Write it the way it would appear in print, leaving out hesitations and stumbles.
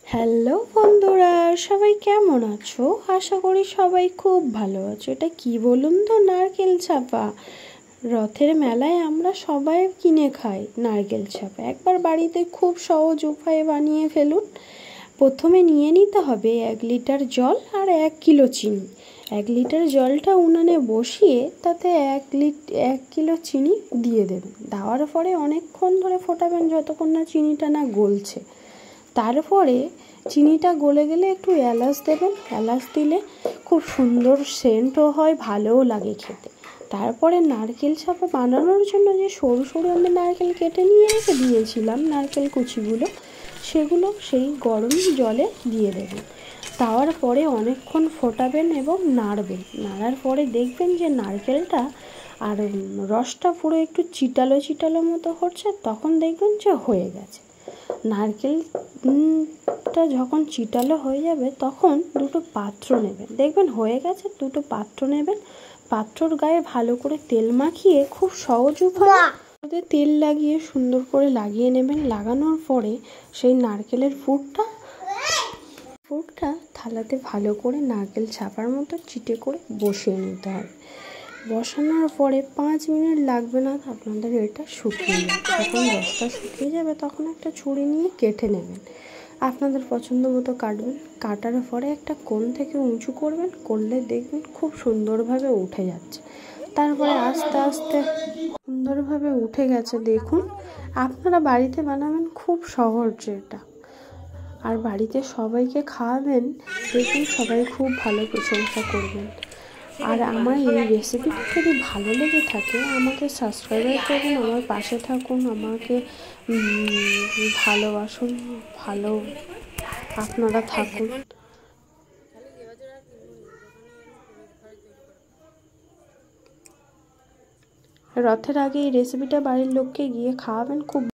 Hello বন্ধুরা, সবাই কেমন আছো? আশা করি সবাই খুব ভালো আছো। এটা কি বলুন তো, নারকেল চাপা। রথের মেলায় আমরা সবাই কিনে খাই নারকেল চাপা। একবার বাড়িতে খুব সহজ উপায়ে বানিয়ে ফেলুন। প্রথমে নিয়ে নিতে হবে 1 লিটার জল আর 1 কিলো চিনি। 1 লিটার জলটা উনানে বসিয়ে তাতে 1 কিলো চিনি দিয়ে দেবেন। দেওয়ার পরে অনেকক্ষণ ধরে ফোটাবেন যতক্ষণ না চিনিটা না গলছে। তারপরে চিনিটা গলে গেলে একটু এলাচ দেবেন। এলাচ দিলে খুব সুন্দর সেন্টও হয়, ভালোও লাগে খেতে। তারপরে নারকেল চাপা বানানোর জন্য যে সরু সরু আমি নারকেল কেটে নিয়ে রেখে দিয়েছিলাম, নারকেল কুচিগুলো, সেগুলো সেই গরম জলে দিয়ে দেবেন। দেওয়ার পরে অনেকক্ষণ ফোটাবেন এবং নাড়বেন। নাড়ার পরে দেখবেন যে নারকেলটা আর রসটা পুরো একটু চিটালো চিটালো মতো হচ্ছে, তখন দেখবেন যে হয়ে গেছে। নারকেলটা যখন চিটালো হয়ে যাবে তখন দুটো পাত্র নেবেন। দেখবেন হয়ে গেছে, দুটো পাত্র নেবেন। পাত্রর গায়ে ভালো করে তেল মাখিয়ে খুব সহজ উপায়ে তেল লাগিয়ে সুন্দর করে লাগিয়ে নেবেন। লাগানোর পরে সেই নারকেলের পুরটা থালাতে ভালো করে নারকেল চাপার মতো চিটে করে বসিয়ে নিতে হবে। বসানোর পরে 5 মিনিট লাগবে না আপনাদের এটা শুকিয়ে যাবে। যখন রসটা শুকিয়ে যাবে তখন একটা ছুরি নিয়ে কেটে নেবেন। আপনাদের পছন্দ মতো কাটবেন। কাটার পরে একটা কোণ থেকে উঁচু করবেন, করলে দেখবেন খুব সুন্দরভাবে উঠে যাচ্ছে। তারপরে আস্তে আস্তে সুন্দরভাবে উঠে গেছে। দেখুন, আপনারা বাড়িতে বানাবেন, খুব সহজ এটা। আর বাড়িতে সবাইকে খাওয়াবেন, দেখুন সবাই খুব ভালো প্রশংসা করবেন। আর আমার এই রেসিপিটা যদি ভালো লেগে থাকে আমাকে সাবস্ক্রাইব করুন, আমার পাশে থাকুন, আমাকে ভালোবাসুন, ভালো আপনারা থাকুন। রথের আগে এই রেসিপিটা বাড়ির লোককে গিয়ে খাওয়াবেন, খুব